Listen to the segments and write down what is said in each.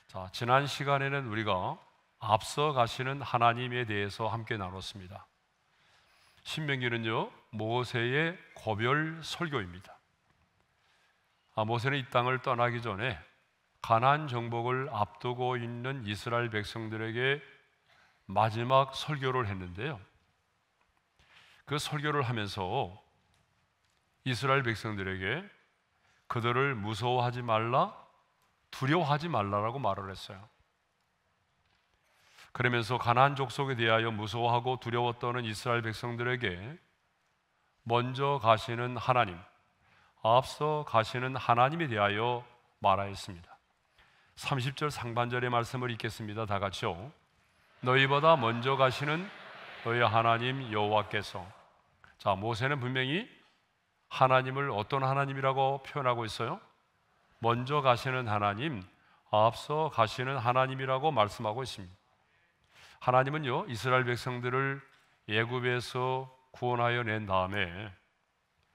자, 지난 시간에는 우리가 앞서 가시는 하나님에 대해서 함께 나눴습니다. 신명기는요, 모세의 고별 설교입니다. 모세는 이 땅을 떠나기 전에 가나안 정복을 앞두고 있는 이스라엘 백성들에게 마지막 설교를 했는데요, 그 설교를 하면서 이스라엘 백성들에게 그들을 무서워하지 말라, 두려워하지 말라라고 말을 했어요. 그러면서 가나안 족속에 대하여 무서워하고 두려워 떠는 이스라엘 백성들에게 먼저 가시는 하나님, 앞서 가시는 하나님에 대하여 말하였습니다. 30절 상반절의 말씀을 읽겠습니다. 다 같이요. 너희보다 먼저 가시는 너희 하나님 여호와께서. 자, 모세는 분명히 하나님을 어떤 하나님이라고 표현하고 있어요? 먼저 가시는 하나님, 앞서 가시는 하나님이라고 말씀하고 있습니다. 하나님은요, 이스라엘 백성들을 애굽에서 구원하여 낸 다음에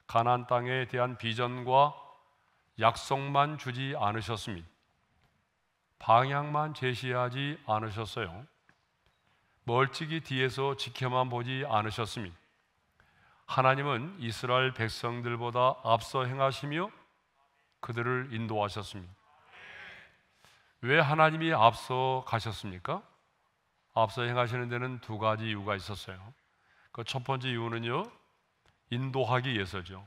가나안 땅에 대한 비전과 약속만 주지 않으셨습니다. 방향만 제시하지 않으셨어요. 멀찍이 뒤에서 지켜만 보지 않으셨습니다. 하나님은 이스라엘 백성들보다 앞서 행하시며 그들을 인도하셨습니다. 왜 하나님이 앞서 가셨습니까? 앞서 행하시는 데는 두 가지 이유가 있었어요. 그 첫 번째 이유는요, 인도하기 위해서죠.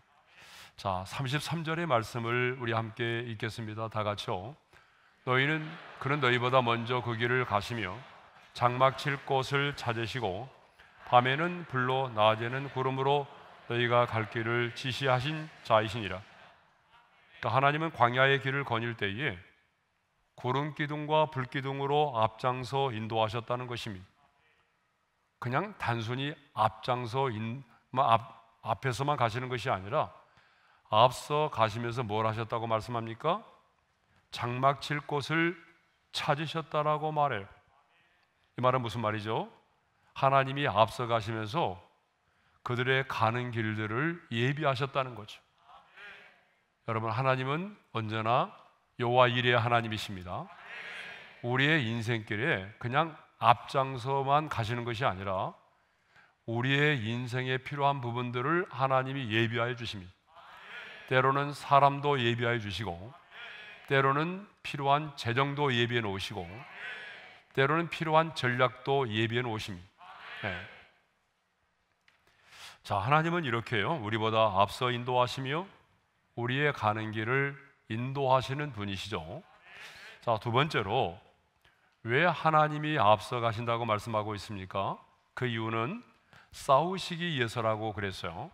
자, 33절의 말씀을 우리 함께 읽겠습니다. 다 같이요. 그는 너희보다 먼저 그 길을 가시며 장막 칠 곳을 찾으시고 밤에는 불로 낮에는 구름으로 너희가 갈 길을 지시하신 자이시니라. 그러니까 하나님은 광야의 길을 거닐 때에 구름 기둥과 불 기둥으로 앞장서 인도하셨다는 것입니다. 그냥 단순히 앞에서만 가시는 것이 아니라 앞서 가시면서 뭘 하셨다고 말씀합니까? 장막 칠 곳을 찾으셨다라고 말해요. 이 말은 무슨 말이죠? 하나님이 앞서 가시면서 그들의 가는 길들을 예비하셨다는 거죠. 여러분, 하나님은 언제나 여호와 이레의 하나님이십니다. 우리의 인생길에 그냥 앞장서만 가시는 것이 아니라 우리의 인생에 필요한 부분들을 하나님이 예비하여 주십니다. 때로는 사람도 예비하여 주시고, 때로는 필요한 재정도 예비해 놓으시고, 때로는 필요한 전략도 예비해 놓으십니다. 네. 자, 하나님은 이렇게요, 우리보다 앞서 인도하시며 우리의 가는 길을 인도하시는 분이시죠. 자, 두 번째로 왜 하나님이 앞서 가신다고 말씀하고 있습니까? 그 이유는 싸우시기 위해서라고 그랬어요.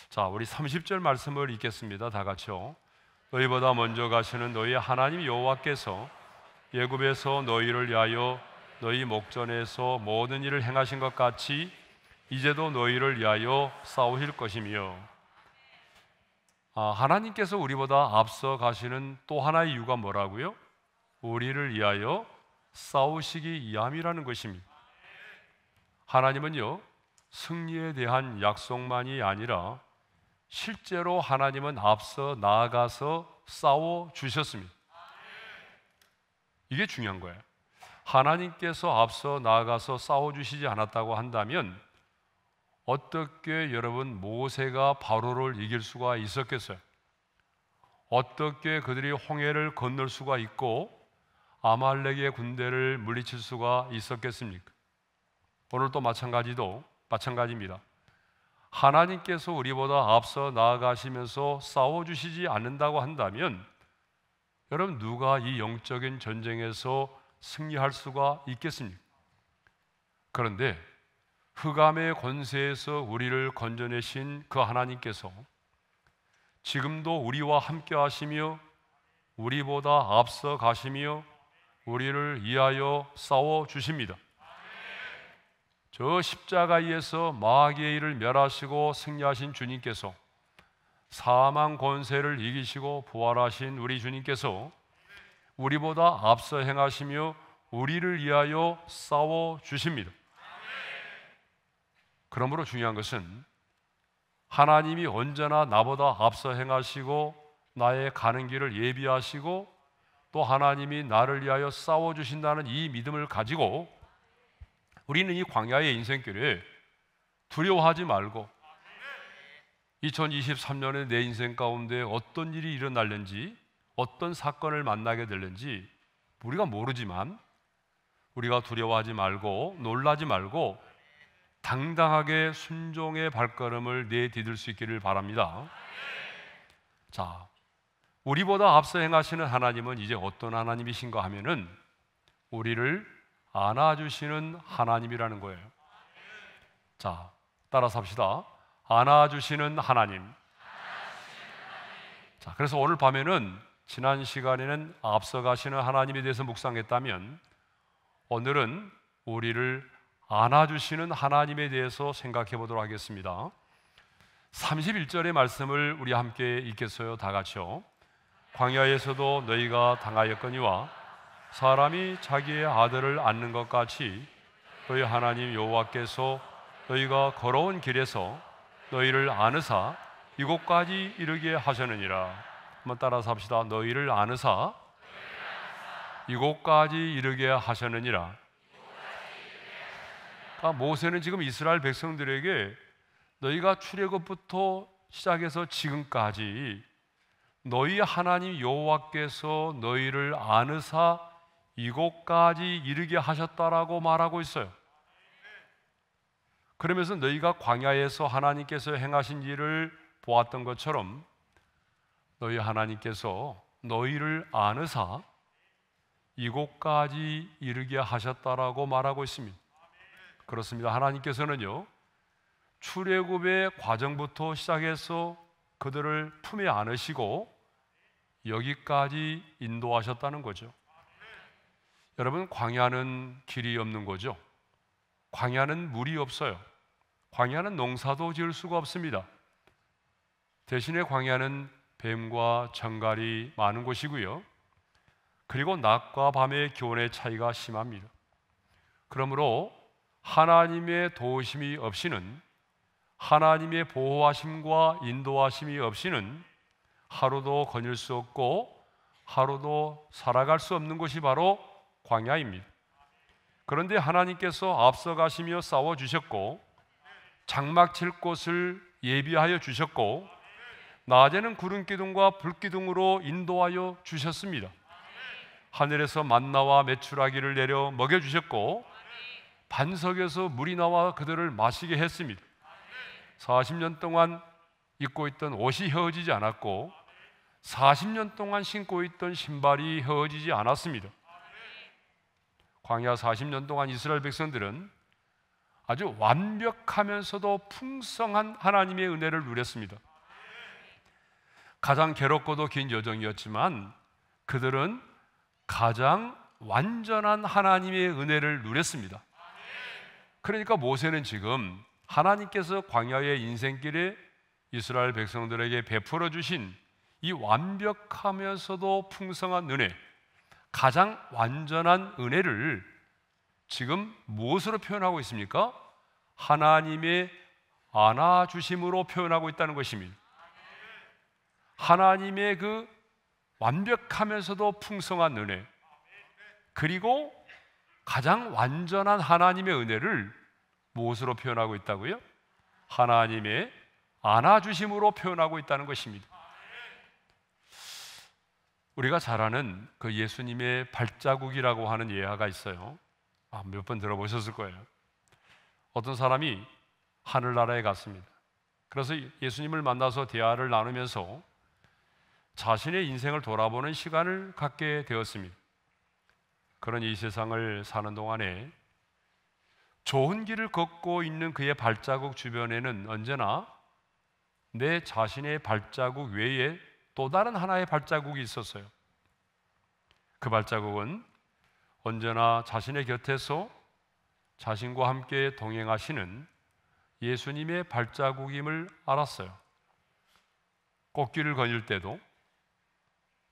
자, 우리 30절 말씀을 읽겠습니다. 다 같이요. 너희보다 먼저 가시는 너희 하나님 여호와께서 애굽에서 너희를 위하여 너희 목전에서 모든 일을 행하신 것 같이 이제도 너희를 위하여 싸우실 것이며. 하나님께서 우리보다 앞서 가시는 또 하나의 이유가 뭐라고요? 우리를 위하여 싸우시기 위함이라는 것입니다. 하나님은요, 승리에 대한 약속만이 아니라 실제로 하나님은 앞서 나아가서 싸워 주셨습니다. 이게 중요한 거예요. 하나님께서 앞서 나아가서 싸워 주시지 않았다고 한다면 어떻게 여러분 모세가 바로를 이길 수가 있었겠어요? 어떻게 그들이 홍해를 건널 수가 있고 아말렉의 군대를 물리칠 수가 있었겠습니까? 오늘도 마찬가지입니다. 하나님께서 우리보다 앞서 나아가시면서 싸워주시지 않는다고 한다면 여러분, 누가 이 영적인 전쟁에서 승리할 수가 있겠습니까? 그런데 흑암의 권세에서 우리를 건져내신 그 하나님께서 지금도 우리와 함께 하시며 우리보다 앞서 가시며 우리를 위하여 싸워 주십니다. 저 십자가에서 마귀의 일을 멸하시고 승리하신 주님께서, 사망 권세를 이기시고 부활하신 우리 주님께서 우리보다 앞서 행하시며 우리를 위하여 싸워 주십니다. 그러므로 중요한 것은 하나님이 언제나 나보다 앞서 행하시고 나의 가는 길을 예비하시고 또 하나님이 나를 위하여 싸워주신다는 이 믿음을 가지고 우리는 이 광야의 인생길에 두려워하지 말고 2023년에 내 인생 가운데 어떤 일이 일어날는지, 어떤 사건을 만나게 될는지 우리가 모르지만 우리가 두려워하지 말고 놀라지 말고 당당하게 순종의 발걸음을 내디딜 수 있기를 바랍니다. 자, 우리보다 앞서 행하시는 하나님은 이제 어떤 하나님이신가 하면은 우리를 안아주시는 하나님이라는 거예요. 자, 따라서 합시다. 안아주시는 하나님. 자, 그래서 오늘 밤에는 지난 시간에는 앞서가시는 하나님에 대해서 묵상했다면 오늘은 우리를 안아주시는 하나님에 대해서 생각해 보도록 하겠습니다. 31절의 말씀을 우리 함께 읽겠어요. 다 같이요. 광야에서도 너희가 당하였거니와 사람이 자기의 아들을 안는 것 같이 너희 하나님 여호와께서 너희가 걸어온 길에서 너희를 안으사 이곳까지 이르게 하셨느니라. 한번 따라서 합시다. 너희를 안으사 이곳까지 이르게 하셨느니라. 모세는 지금 이스라엘 백성들에게 너희가 출애굽부터 시작해서 지금까지 너희 하나님 여호와께서 너희를 안으사 이곳까지 이르게 하셨다라고 말하고 있어요. 그러면서 너희가 광야에서 하나님께서 행하신 일을 보았던 것처럼 너희 하나님께서 너희를 안으사 이곳까지 이르게 하셨다라고 말하고 있습니다. 그렇습니다. 하나님께서는요, 출애굽의 과정부터 시작해서 그들을 품에 안으시고 여기까지 인도하셨다는 거죠. 여러분, 광야는 길이 없는 거죠. 광야는 물이 없어요. 광야는 농사도 지을 수가 없습니다. 대신에 광야는 뱀과 정갈이 많은 곳이고요. 그리고 낮과 밤의 기온의 차이가 심합니다. 그러므로 하나님의 도우심이 없이는, 하나님의 보호하심과 인도하심이 없이는 하루도 거닐 수 없고 하루도 살아갈 수 없는 곳이 바로 광야입니다. 그런데 하나님께서 앞서가시며 싸워주셨고 장막 칠 곳을 예비하여 주셨고 낮에는 구름기둥과 불기둥으로 인도하여 주셨습니다. 하늘에서 만나와 메추라기를 내려 먹여주셨고 반석에서 물이 나와 그들을 마시게 했습니다. 40년 동안 입고 있던 옷이 헤어지지 않았고 40년 동안 신고 있던 신발이 헤어지지 않았습니다. 광야 40년 동안 이스라엘 백성들은 아주 완벽하면서도 풍성한 하나님의 은혜를 누렸습니다. 가장 괴롭고도 긴 여정이었지만 그들은 가장 완전한 하나님의 은혜를 누렸습니다. 그러니까 모세는 지금 하나님께서 광야의 인생길에 이스라엘 백성들에게 베풀어 주신 이 완벽하면서도 풍성한 은혜, 가장 완전한 은혜를 지금 무엇으로 표현하고 있습니까? 하나님의 안아주심으로 표현하고 있다는 것입니다. 하나님의 그 완벽하면서도 풍성한 은혜, 그리고 가장 완전한 하나님의 은혜를 무엇으로 표현하고 있다고요? 하나님의 안아주심으로 표현하고 있다는 것입니다. 우리가 잘 아는 그 예수님의 발자국이라고 하는 예화가 있어요. 몇 번 들어보셨을 거예요. 어떤 사람이 하늘나라에 갔습니다. 그래서 예수님을 만나서 대화를 나누면서 자신의 인생을 돌아보는 시간을 갖게 되었습니다. 그런 이 세상을 사는 동안에 좋은 길을 걷고 있는 그의 발자국 주변에는 언제나 내 자신의 발자국 외에 또 다른 하나의 발자국이 있었어요. 그 발자국은 언제나 자신의 곁에서 자신과 함께 동행하시는 예수님의 발자국임을 알았어요. 꽃길을 거닐 때도,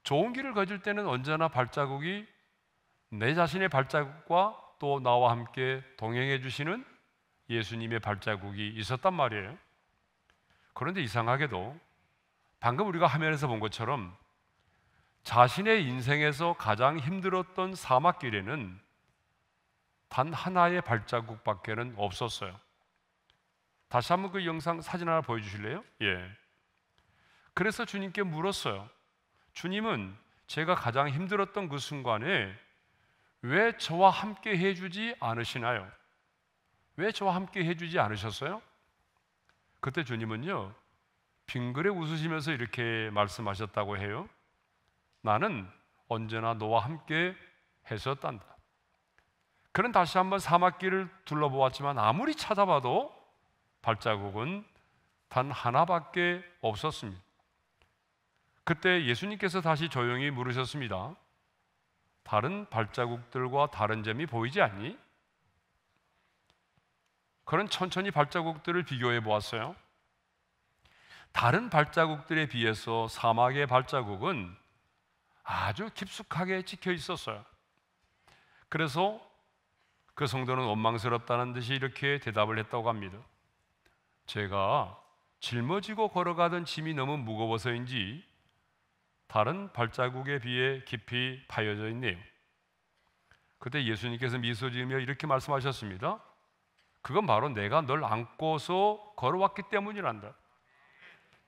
좋은 길을 거닐 때는 언제나 발자국이 내 자신의 발자국과 또 나와 함께 동행해 주시는 예수님의 발자국이 있었단 말이에요. 그런데 이상하게도 방금 우리가 화면에서 본 것처럼 자신의 인생에서 가장 힘들었던 사막길에는 단 하나의 발자국밖에는 없었어요. 다시 한번 그 영상 사진 하나 보여주실래요? 예. 그래서 주님께 물었어요. 주님은 제가 가장 힘들었던 그 순간에 왜 저와 함께 해주지 않으시나요? 왜 저와 함께 해주지 않으셨어요? 그때 주님은요, 빙그레 웃으시면서 이렇게 말씀하셨다고 해요. 나는 언제나 너와 함께 했었단다. 그는 다시 한번 사막길을 둘러보았지만 아무리 찾아봐도 발자국은 단 하나밖에 없었습니다. 그때 예수님께서 다시 조용히 물으셨습니다. 다른 발자국들과 다른 점이 보이지 않니? 그는 천천히 발자국들을 비교해 보았어요. 다른 발자국들에 비해서 사막의 발자국은 아주 깊숙하게 찍혀 있었어요. 그래서 그 성도는 원망스럽다는 듯이 이렇게 대답을 했다고 합니다. 제가 짊어지고 걸어가던 짐이 너무 무거워서인지 다른 발자국에 비해 깊이 파여져 있네요. 그때 예수님께서 미소 지으며 이렇게 말씀하셨습니다. 그건 바로 내가 널 안고서 걸어왔기 때문이란다.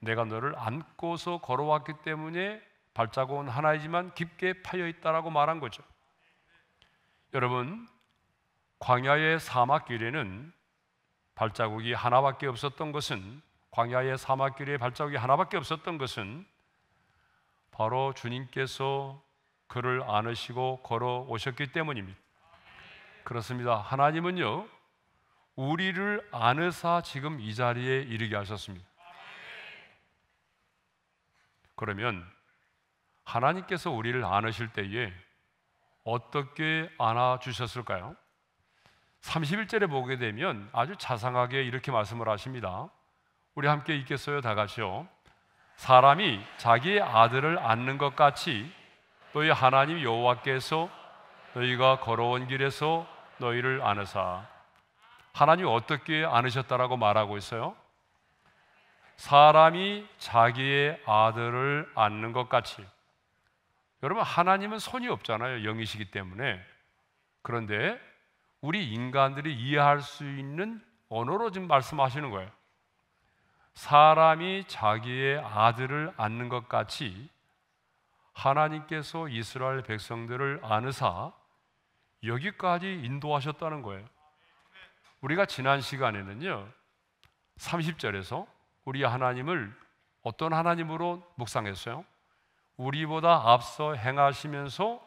내가 너를 안고서 걸어왔기 때문에 발자국은 하나이지만 깊게 파여 있다라고 말한 거죠. 여러분, 광야의 사막길에는 발자국이 하나밖에 없었던 것은, 광야의 사막길에 발자국이 하나밖에 없었던 것은 바로 주님께서 그를 안으시고 걸어오셨기 때문입니다. 그렇습니다. 하나님은요, 우리를 안으사 지금 이 자리에 이르게 하셨습니다. 그러면 하나님께서 우리를 안으실 때에 어떻게 안아주셨을까요? 31절에 보게 되면 아주 자상하게 이렇게 말씀을 하십니다. 우리 함께 읽겠어요? 다 같이요. 사람이 자기의 아들을 안는 것 같이 너희 하나님 여호와께서 너희가 걸어온 길에서 너희를 안으사. 하나님이 어떻게 안으셨다라고 말하고 있어요? 사람이 자기의 아들을 안는 것 같이. 여러분, 하나님은 손이 없잖아요. 영이시기 때문에. 그런데 우리 인간들이 이해할 수 있는 언어로 지금 말씀하시는 거예요. 사람이 자기의 아들을 안는 것 같이 하나님께서 이스라엘 백성들을 안으사 여기까지 인도하셨다는 거예요. 우리가 지난 시간에는요 30절에서 우리 하나님을 어떤 하나님으로 묵상했어요? 우리보다 앞서 행하시면서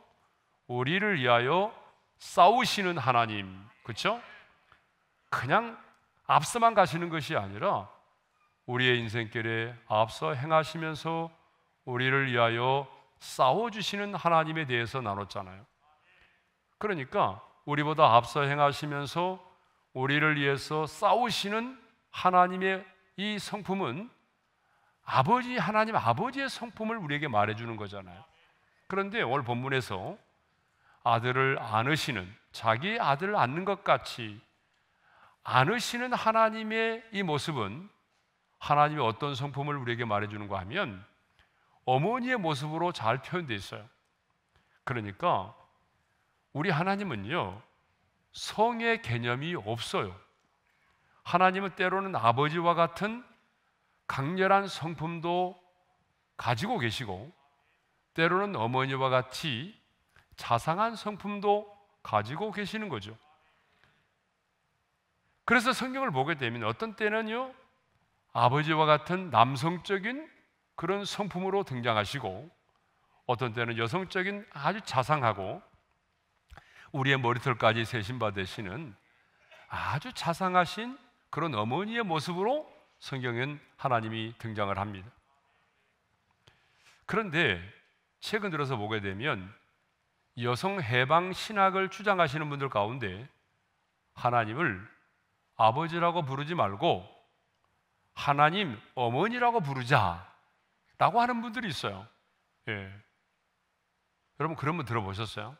우리를 위하여 싸우시는 하나님, 그렇죠? 그냥 앞서만 가시는 것이 아니라 우리의 인생길에 앞서 행하시면서 우리를 위하여 싸워주시는 하나님에 대해서 나눴잖아요. 그러니까 우리보다 앞서 행하시면서 우리를 위해서 싸우시는 하나님의 이 성품은 아버지, 하나님 아버지의 성품을 우리에게 말해주는 거잖아요. 그런데 오늘 본문에서 아들을 안으시는, 자기 아들을 안는 것 같이 안으시는 하나님의 이 모습은 하나님의 어떤 성품을 우리에게 말해주는가 하면 어머니의 모습으로 잘 표현되어 있어요. 그러니까 우리 하나님은요 성의 개념이 없어요. 하나님은 때로는 아버지와 같은 강렬한 성품도 가지고 계시고 때로는 어머니와 같이 자상한 성품도 가지고 계시는 거죠. 그래서 성경을 보게 되면 어떤 때는요 아버지와 같은 남성적인 그런 성품으로 등장하시고 어떤 때는 여성적인 아주 자상하고 우리의 머리털까지 세심받으시는 아주 자상하신 그런 어머니의 모습으로 성경엔 하나님이 등장을 합니다. 그런데 최근 들어서 보게 되면 여성 해방 신학을 주장하시는 분들 가운데 하나님을 아버지라고 부르지 말고 하나님 어머니라고 부르자라고 하는 분들이 있어요. 예. 여러분 그런 분 들어보셨어요?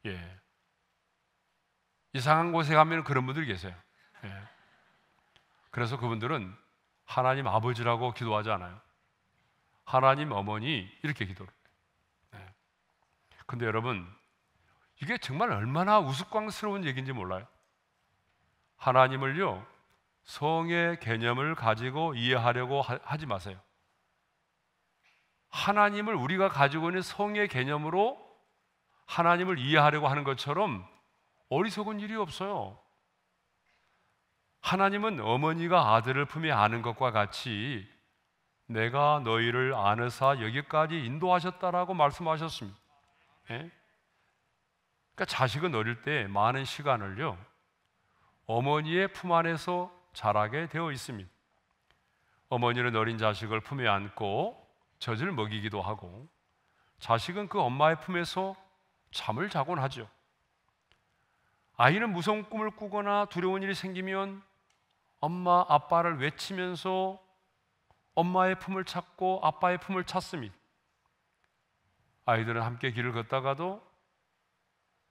예. 이상한 곳에 가면 그런 분들이 계세요. 예. 그래서 그분들은 하나님 아버지라고 기도하지 않아요. 하나님 어머니 이렇게 기도를 해요. 근데 여러분, 이게 정말 얼마나 우스꽝스러운 얘기인지 몰라요? 하나님을요, 성의 개념을 가지고 이해하려고 하지 마세요. 하나님을 우리가 가지고 있는 성의 개념으로 하나님을 이해하려고 하는 것처럼 어리석은 일이 없어요. 하나님은 어머니가 아들을 품에 안은 것과 같이 내가 너희를 안으사 여기까지 인도하셨다라고 말씀하셨습니다. 예? 그러니까 자식은 어릴 때 많은 시간을요, 어머니의 품 안에서 자라게 되어 있습니다. 어머니는 어린 자식을 품에 안고 젖을 먹이기도 하고, 자식은 그 엄마의 품에서 잠을 자곤 하죠. 아이는 무서운 꿈을 꾸거나 두려운 일이 생기면 엄마, 아빠를 외치면서 엄마의 품을 찾고 아빠의 품을 찾습니다. 아이들은 함께 길을 걷다가도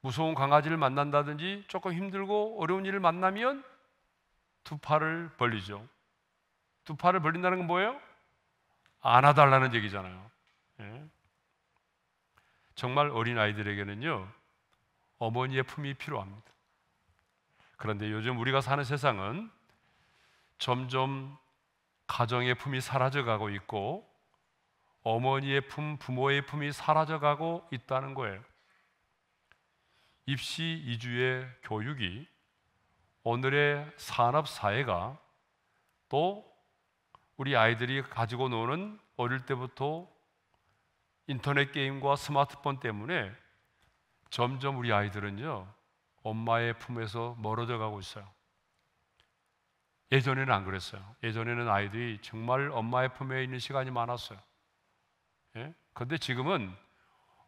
무서운 강아지를 만난다든지 조금 힘들고 어려운 일을 만나면 두 팔을 벌리죠. 두 팔을 벌린다는 건 뭐예요? 안아달라는 얘기잖아요. 예. 정말 어린 아이들에게는요, 어머니의 품이 필요합니다. 그런데 요즘 우리가 사는 세상은 점점 가정의 품이 사라져가고 있고 어머니의 품, 부모의 품이 사라져가고 있다는 거예요. 입시 이주의 교육이 오늘의 산업 사회가 또 우리 아이들이 가지고 노는 어릴 때부터 인터넷 게임과 스마트폰 때문에 점점 우리 아이들은요, 엄마의 품에서 멀어져 가고 있어요. 예전에는 안 그랬어요. 예전에는 아이들이 정말 엄마의 품에 있는 시간이 많았어요. 예? 그런데 지금은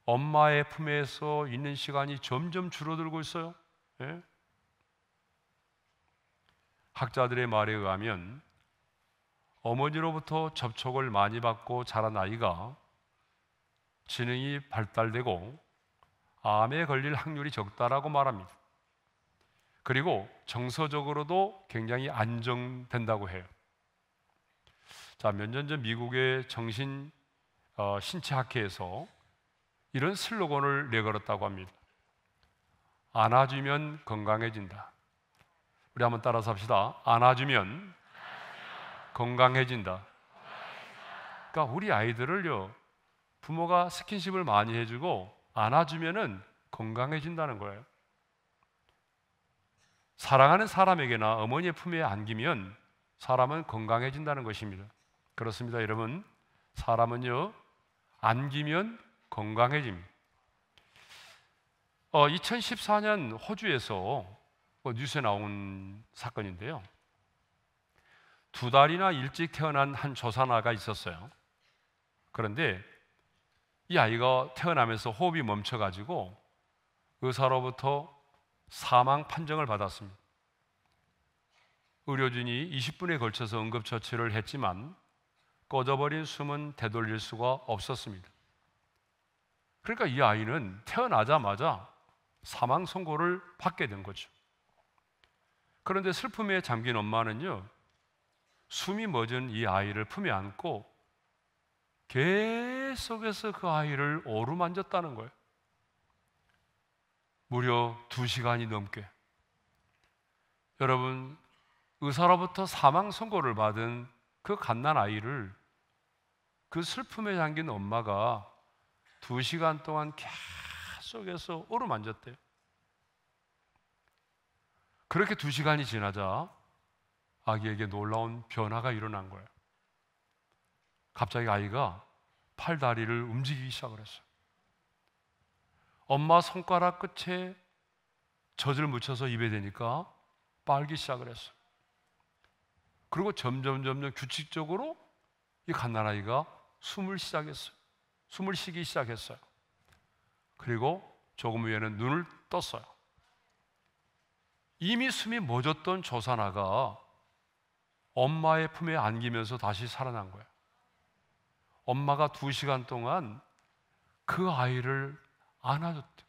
엄마의 품에서 있는 시간이 점점 줄어들고 있어요. 예? 학자들의 말에 의하면 어머니로부터 접촉을 많이 받고 자란 아이가 지능이 발달되고 암에 걸릴 확률이 적다라고 말합니다. 그리고 정서적으로도 굉장히 안정된다고 해요. 자, 몇 년 전 미국의 신체학회에서 이런 슬로건을 내걸었다고 합니다. 안아주면 건강해진다. 우리 한번 따라서 합시다. 안아주면 건강해진다. 그러니까 우리 아이들을요, 부모가 스킨십을 많이 해주고 안아주면은 건강해진다는 거예요. 사랑하는 사람에게나 어머니의 품에 안기면 사람은 건강해진다는 것입니다. 그렇습니다, 여러분. 사람은요, 안기면 건강해집니다. 2014년 호주에서 뉴스에 나온 사건인데요, 2달이나 일찍 태어난 한 조산아가 있었어요. 그런데 이 아이가 태어나면서 호흡이 멈춰가지고 의사로부터 사망 판정을 받았습니다. 의료진이 20분에 걸쳐서 응급처치를 했지만 꺼져버린 숨은 되돌릴 수가 없었습니다. 그러니까 이 아이는 태어나자마자 사망 선고를 받게 된 거죠. 그런데 슬픔에 잠긴 엄마는요, 숨이 멎은 이 아이를 품에 안고 계속해서 그 아이를 어루만졌다는 거예요. 무려 2시간이 넘게. 여러분, 의사로부터 사망 선고를 받은 그 갓난 아이를 그 슬픔에 잠긴 엄마가 2시간 동안 계속해서 어루만졌대요. 그렇게 2시간이 지나자 아기에게 놀라운 변화가 일어난 거예요. 갑자기 아이가 팔다리를 움직이기 시작을 했어요. 엄마 손가락 끝에 젖을 묻혀서 입에 대니까 빨기 시작을 했어요. 그리고 점점 규칙적으로 이 갓난아이가 숨을 쉬기 시작했어요. 그리고 조금 후에는 눈을 떴어요. 이미 숨이 멎었던 조산아가 엄마의 품에 안기면서 다시 살아난 거예요. 엄마가 2시간 동안 그 아이를 안아줬대.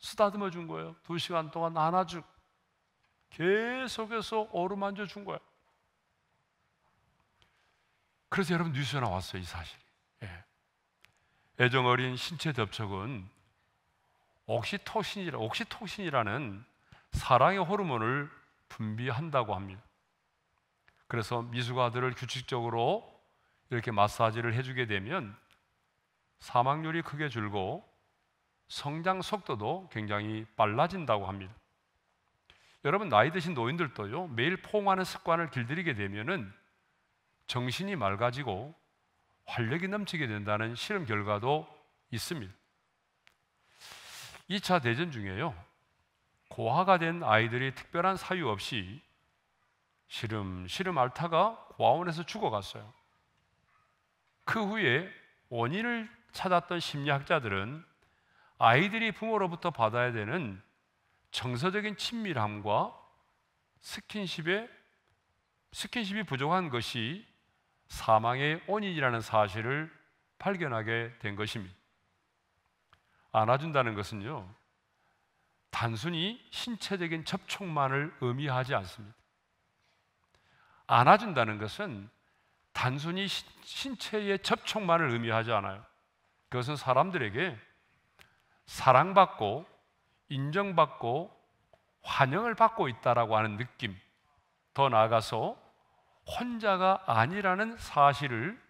쓰다듬어 준 거예요. 2시간 동안 안아주고 계속해서 어루만져 준 거예요. 그래서 여러분, 뉴스에 나왔어요, 이 사실이. 예. 애정 어린 신체 접촉은 옥시토신이라는 사랑의 호르몬을 분비한다고 합니다. 그래서 미숙아들을 규칙적으로 이렇게 마사지를 해주게 되면 사망률이 크게 줄고 성장 속도도 굉장히 빨라진다고 합니다. 여러분, 나이 드신 노인들도요, 매일 포옹하는 습관을 길들이게 되면은 정신이 맑아지고 활력이 넘치게 된다는 실험 결과도 있습니다. 2차 대전 중에요, 고아가 된 아이들이 특별한 사유 없이 시름 앓다가 고아원에서 죽어갔어요. 그 후에 원인을 찾았던 심리학자들은 아이들이 부모로부터 받아야 되는 정서적인 친밀함과 스킨십이 부족한 것이 사망의 원인이라는 사실을 발견하게 된 것입니다. 안아준다는 것은요, 단순히 신체적인 접촉만을 의미하지 않습니다. 안아준다는 것은 단순히 신체의 접촉만을 의미하지 않아요. 그것은 사람들에게 사랑받고 인정받고 환영을 받고 있다라고 하는 느낌, 더 나아가서 혼자가 아니라는 사실을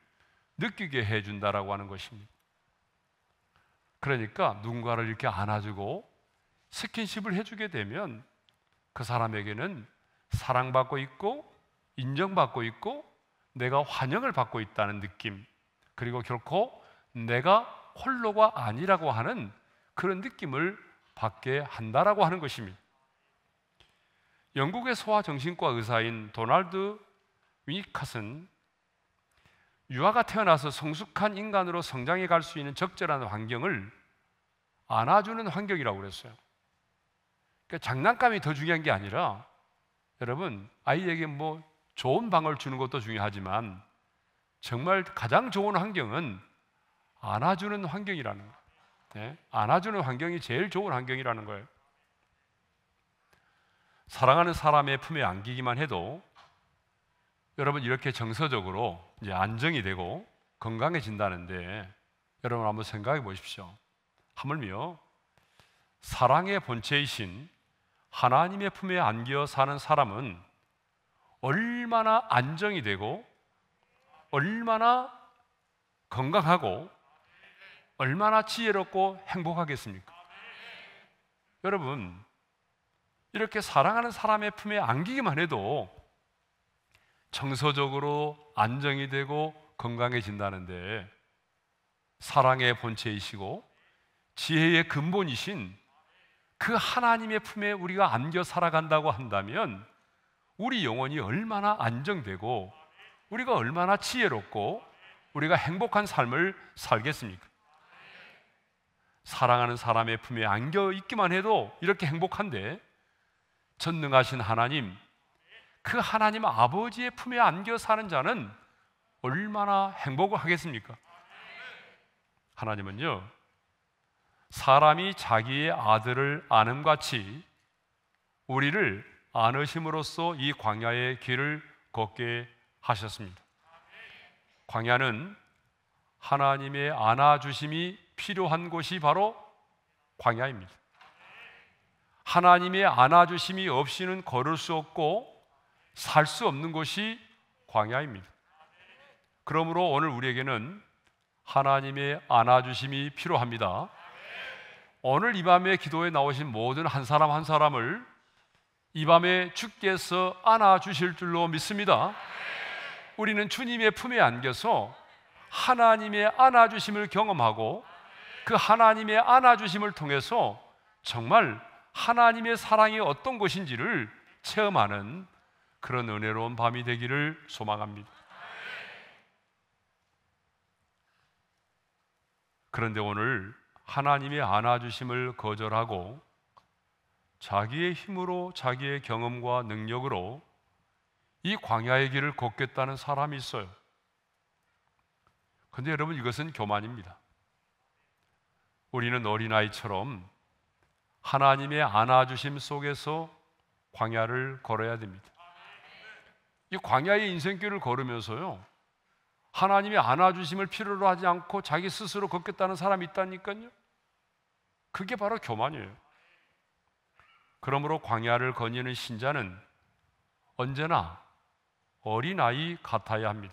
느끼게 해준다라고 하는 것입니다. 그러니까 누군가를 이렇게 안아주고 스킨십을 해주게 되면 그 사람에게는 사랑받고 있고 인정받고 있고 내가 환영을 받고 있다는 느낌, 그리고 결코 내가 홀로가 아니라고 하는 그런 느낌을 받게 한다라고 하는 것입니다. 영국의 소아정신과 의사인 도널드 위니캇은 유아가 태어나서 성숙한 인간으로 성장해 갈 수 있는 적절한 환경을 안아주는 환경이라고 그랬어요. 그러니까 장난감이 더 중요한 게 아니라, 여러분, 아이에게 뭐 좋은 방을 주는 것도 중요하지만 정말 가장 좋은 환경은 안아주는 환경이라는 거예요. 네? 안아주는 환경이 제일 좋은 환경이라는 거예요. 사랑하는 사람의 품에 안기기만 해도 여러분, 이렇게 정서적으로 이제 안정이 되고 건강해진다는데, 여러분 한번 생각해 보십시오. 하물며 사랑의 본체이신 하나님의 품에 안겨 사는 사람은 얼마나 안정이 되고 얼마나 건강하고 얼마나 지혜롭고 행복하겠습니까? 여러분, 이렇게 사랑하는 사람의 품에 안기기만 해도 정서적으로 안정이 되고 건강해진다는데, 사랑의 본체이시고 지혜의 근본이신 그 하나님의 품에 우리가 안겨 살아간다고 한다면 우리 영혼이 얼마나 안정되고 우리가 얼마나 지혜롭고 우리가 행복한 삶을 살겠습니까? 사랑하는 사람의 품에 안겨 있기만 해도 이렇게 행복한데, 전능하신 하나님, 그 하나님 아버지의 품에 안겨 사는 자는 얼마나 행복을 하겠습니까? 하나님은요, 사람이 자기의 아들을 아는 같이 우리를 안으심으로써 이 광야의 길을 걷게 하셨습니다. 광야는 하나님의 안아주심이 필요한 곳이 바로 광야입니다. 하나님의 안아주심이 없이는 걸을 수 없고 살 수 없는 곳이 광야입니다. 그러므로 오늘 우리에게는 하나님의 안아주심이 필요합니다. 오늘 이 밤에 기도에 나오신 모든 한 사람 한 사람을 이 밤에 주께서 안아주실 줄로 믿습니다. 우리는 주님의 품에 안겨서 하나님의 안아주심을 경험하고 그 하나님의 안아주심을 통해서 정말 하나님의 사랑이 어떤 것인지를 체험하는 그런 은혜로운 밤이 되기를 소망합니다. 그런데 오늘 하나님의 안아주심을 거절하고 자기의 힘으로 자기의 경험과 능력으로 이 광야의 길을 걷겠다는 사람이 있어요. 그런데 여러분, 이것은 교만입니다. 우리는 어린아이처럼 하나님의 안아주심 속에서 광야를 걸어야 됩니다. 이 광야의 인생길을 걸으면서요, 하나님의 안아주심을 필요로 하지 않고 자기 스스로 걷겠다는 사람이 있다니까요. 그게 바로 교만이에요. 그러므로 광야를 거니는 신자는 언제나 어린아이 같아야 합니다.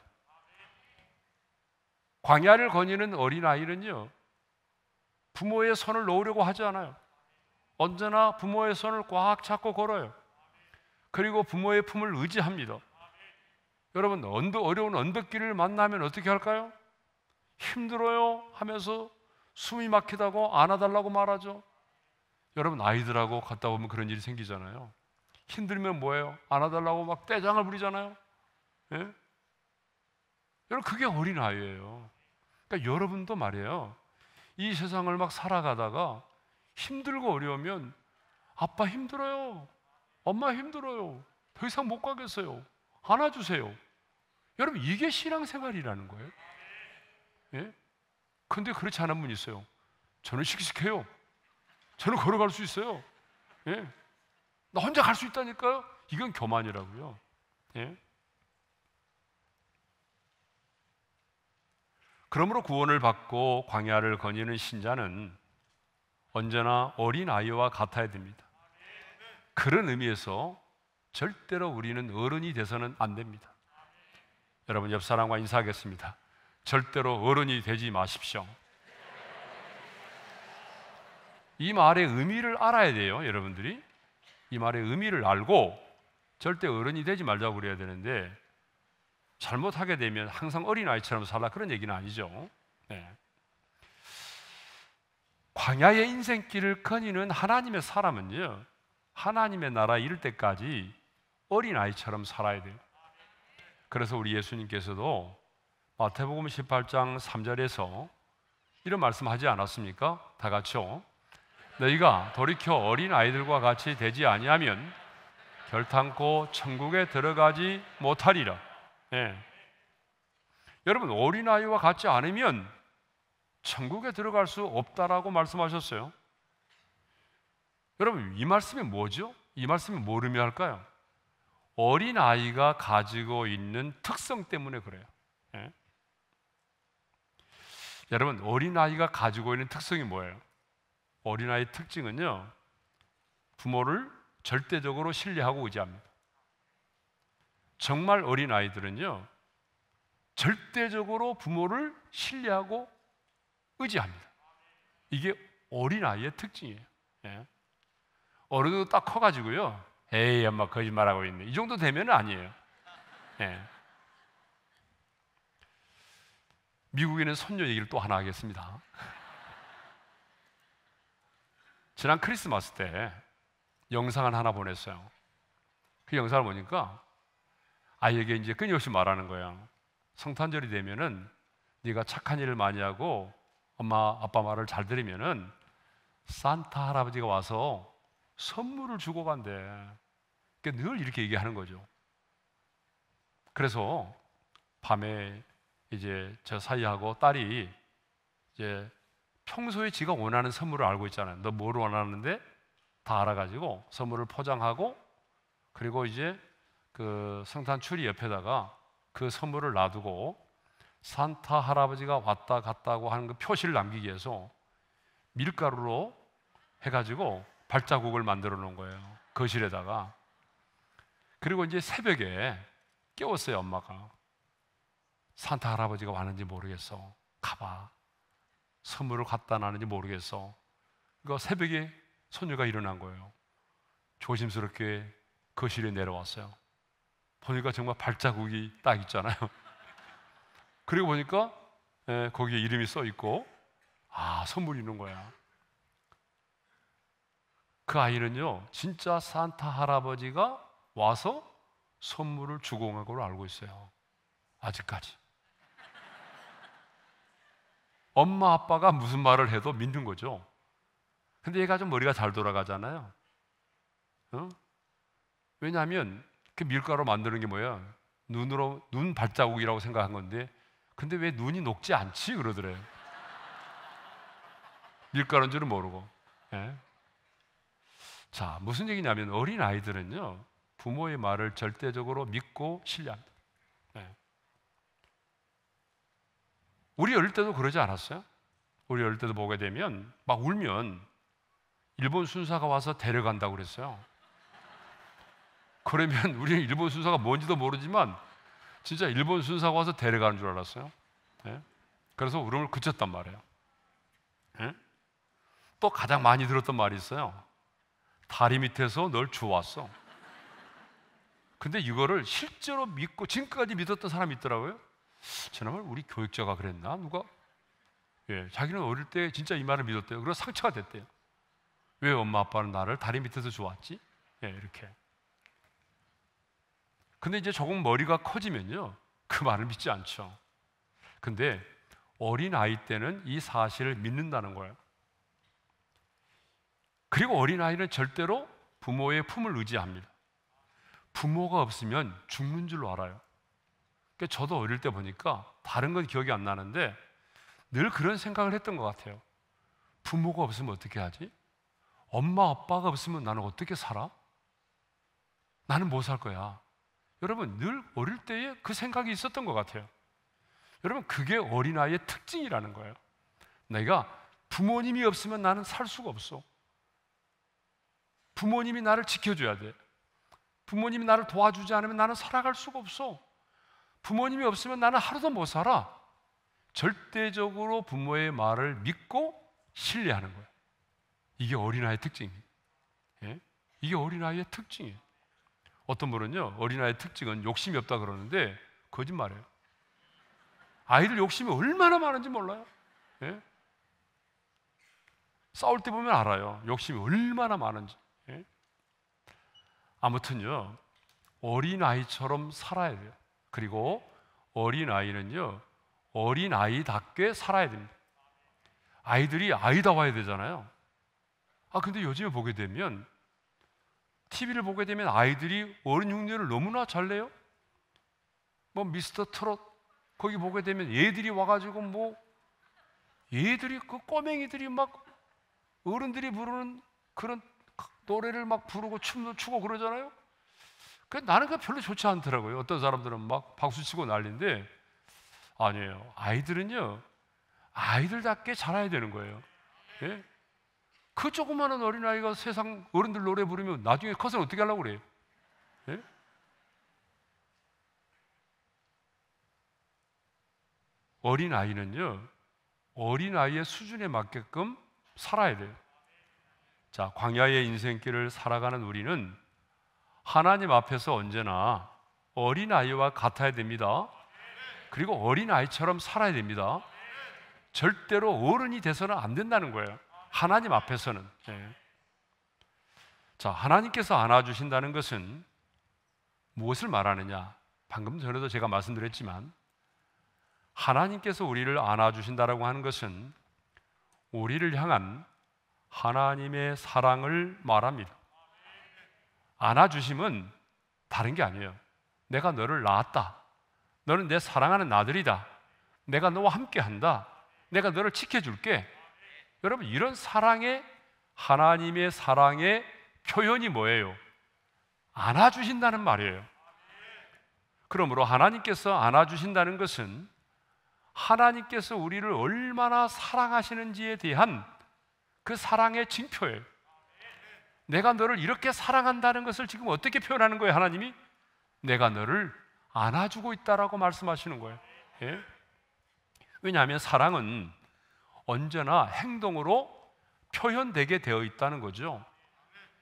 광야를 거니는 어린아이는요, 부모의 손을 놓으려고 하지 않아요. 언제나 부모의 손을 꽉 잡고 걸어요. 그리고 부모의 품을 의지합니다. 여러분, 어려운 언덕길을 만나면 어떻게 할까요? 힘들어요 하면서 숨이 막히다고 안아달라고 말하죠. 여러분, 아이들하고 갔다 보면 그런 일이 생기잖아요. 힘들면 뭐예요? 안아달라고 막 떼장을 부리잖아요. 예? 여러분, 그게 어린아이예요. 그러니까 여러분도 말이에요, 이 세상을 막 살아가다가 힘들고 어려우면 아빠 힘들어요, 엄마 힘들어요, 더 이상 못 가겠어요, 안아주세요. 여러분, 이게 신앙생활이라는 거예요. 예? 근데 그렇지 않은 분이 있어요. 저는 씩씩해요, 저는 걸어갈 수 있어요, 예? 나 혼자 갈 수 있다니까요. 이건 교만이라고요. 예? 그러므로 구원을 받고 광야를 거니는 신자는 언제나 어린아이와 같아야 됩니다. 그런 의미에서 절대로 우리는 어른이 돼서는 안 됩니다. 여러분, 옆 사람과 인사하겠습니다. 절대로 어른이 되지 마십시오. 이 말의 의미를 알아야 돼요. 여러분들이 이 말의 의미를 알고 절대 어른이 되지 말자고 그래야 되는데, 잘못하게 되면 항상 어린아이처럼 살라, 그런 얘기는 아니죠. 네. 광야의 인생길을 거니는 하나님의 사람은요, 하나님의 나라에 이를 때까지 어린아이처럼 살아야 돼요. 그래서 우리 예수님께서도 마태복음 18장 3절에서 이런 말씀하지 않았습니까? 다 같이요. 너희가 돌이켜 어린아이들과 같이 되지 아니하면 결탄코 천국에 들어가지 못하리라. 네. 여러분, 어린아이와 같지 않으면 천국에 들어갈 수 없다라고 말씀하셨어요. 여러분, 이 말씀이 뭐죠? 이 말씀이 뭘 의미할까요? 어린아이가 가지고 있는 특성 때문에 그래요. 네. 여러분, 어린아이가 가지고 있는 특성이 뭐예요? 어린아이의 특징은요, 부모를 절대적으로 신뢰하고 의지합니다. 정말 어린아이들은요, 절대적으로 부모를 신뢰하고 의지합니다. 이게 어린아이의 특징이에요. 예. 어른도 딱 커가지고요, 에이 엄마 거짓말하고 있네, 이 정도 되면 아니에요. 예. 미국에는 손녀 얘기를 또 하나 하겠습니다. 지난 크리스마스 때 영상을 하나 보냈어요. 그 영상을 보니까 아이에게 이제 끊임없이 말하는 거예요. 성탄절이 되면은 네가 착한 일을 많이 하고 엄마 아빠 말을 잘 들으면은 산타 할아버지가 와서 선물을 주고 간대. 그러니까 늘 이렇게 얘기하는 거죠. 그래서 밤에 이제 저 사이하고 딸이 이제 평소에 지가 원하는 선물을 알고 있잖아요. 너 뭘 원하는데 다 알아가지고 선물을 포장하고, 그리고 이제 그 성탄 추리 옆에다가 그 선물을 놔두고 산타 할아버지가 왔다 갔다고 하는 그 표시를 남기기 위해서 밀가루로 해가지고 발자국을 만들어 놓은 거예요, 거실에다가. 그리고 이제 새벽에 깨웠어요, 엄마가. 산타 할아버지가 왔는지 모르겠어, 가봐. 선물을 갖다 놨는지 모르겠어. 그러니까 새벽에 손녀가 일어난 거예요. 조심스럽게 거실에 내려왔어요. 보니까 정말 발자국이 딱 있잖아요. 그리고 보니까 거기에 이름이 써 있고, 아, 선물이 있는 거야. 그 아이는요, 진짜 산타 할아버지가 와서 선물을 주고 온 걸로 알고 있어요, 아직까지. 엄마 아빠가 무슨 말을 해도 믿는 거죠. 근데 얘가 좀 머리가 잘 돌아가잖아요. 왜냐하면 그 밀가루 만드는 게 뭐야? 눈 발자국이라고 생각한 건데, 근데 왜 눈이 녹지 않지? 그러더래요. 밀가루인 줄은 모르고. 예? 자, 무슨 얘기냐면 어린 아이들은요, 부모의 말을 절대적으로 믿고 신뢰합니다. 예. 우리 어릴 때도 그러지 않았어요? 우리 어릴 때도 보게 되면 막 울면 일본 순사가 와서 데려간다고 그랬어요. 그러면 우리는 일본 순사가 뭔지도 모르지만 진짜 일본 순사가 와서 데려가는 줄 알았어요. 예? 그래서 울음을 그쳤단 말이에요. 예? 또 가장 많이 들었던 말이 있어요. 다리 밑에서 널 주웠어. 근데 이거를 실제로 믿고 지금까지 믿었던 사람이 있더라고요. 지난번 우리 교육자가 그랬나? 누가? 예, 자기는 어릴 때 진짜 이 말을 믿었대요. 그래서 상처가 됐대요. 왜 엄마 아빠는 나를 다리 밑에서 주웠지? 예, 이렇게. 근데 이제 조금 머리가 커지면요, 그 말을 믿지 않죠. 근데 어린 아이 때는 이 사실을 믿는다는 거예요. 그리고 어린 아이는 절대로 부모의 품을 의지합니다. 부모가 없으면 죽는 줄로 알아요. 그러니까 저도 어릴 때 보니까 다른 건 기억이 안 나는데 늘 그런 생각을 했던 것 같아요. 부모가 없으면 어떻게 하지? 엄마 아빠가 없으면 나는 어떻게 살아? 나는 못 살 거야. 여러분, 늘 어릴 때에 그 생각이 있었던 것 같아요. 여러분, 그게 어린아이의 특징이라는 거예요. 내가 부모님이 없으면 나는 살 수가 없어. 부모님이 나를 지켜줘야 돼. 부모님이 나를 도와주지 않으면 나는 살아갈 수가 없어. 부모님이 없으면 나는 하루도 못 살아. 절대적으로 부모의 말을 믿고 신뢰하는 거예요. 이게 어린아이의 특징이에요. 예? 이게 어린아이의 특징이에요. 어떤 분은요, 어린아이의 특징은 욕심이 없다 그러는데 거짓말이에요. 아이들 욕심이 얼마나 많은지 몰라요. 예? 싸울 때 보면 알아요. 욕심이 얼마나 많은지. 예? 아무튼요, 어린아이처럼 살아야 돼요. 그리고 어린아이는요, 어린아이답게 살아야 됩니다. 아이들이 아이다워야 되잖아요. 근데 요즘에 보게 되면, TV를 보게 되면 아이들이 어른 흉내를 너무나 잘 내요. 뭐 미스터 트롯 거기 보게 되면 얘들이 와가지고 얘들이 그 꼬맹이들이 막 어른들이 부르는 그런 노래를 막 부르고 춤도 추고 그러잖아요. 나는 그게 별로 좋지 않더라고요. 어떤 사람들은 막 박수치고 난리인데 아니에요. 아이들은요, 아이들답게 자라야 되는 거예요. 예? 그 조그마한 어린아이가 세상 어른들 노래 부르면 나중에 커서는 어떻게 하려고 그래요? 예? 어린아이는요, 어린아이의 수준에 맞게끔 살아야 돼요. 자, 광야의 인생길을 살아가는 우리는 하나님 앞에서 언제나 어린아이와 같아야 됩니다. 그리고 어린아이처럼 살아야 됩니다. 절대로 어른이 돼서는 안 된다는 거예요. 하나님 앞에서는. 예. 자, 하나님께서 안아주신다는 것은 무엇을 말하느냐? 방금 전에도 제가 말씀드렸지만 하나님께서 우리를 안아주신다라고 하는 것은 우리를 향한 하나님의 사랑을 말합니다. 안아주심은 다른 게 아니에요. 내가 너를 낳았다. 너는 내 사랑하는 아들이다. 내가 너와 함께한다. 내가 너를 지켜줄게. 여러분, 이런 사랑의, 하나님의 사랑의 표현이 뭐예요? 안아주신다는 말이에요. 그러므로 하나님께서 안아주신다는 것은 하나님께서 우리를 얼마나 사랑하시는지에 대한 그 사랑의 징표예요. 내가 너를 이렇게 사랑한다는 것을 지금 어떻게 표현하는 거예요? 하나님이 내가 너를 안아주고 있다라고 말씀하시는 거예요. 예? 왜냐하면 사랑은 언제나 행동으로 표현되게 되어 있다는 거죠.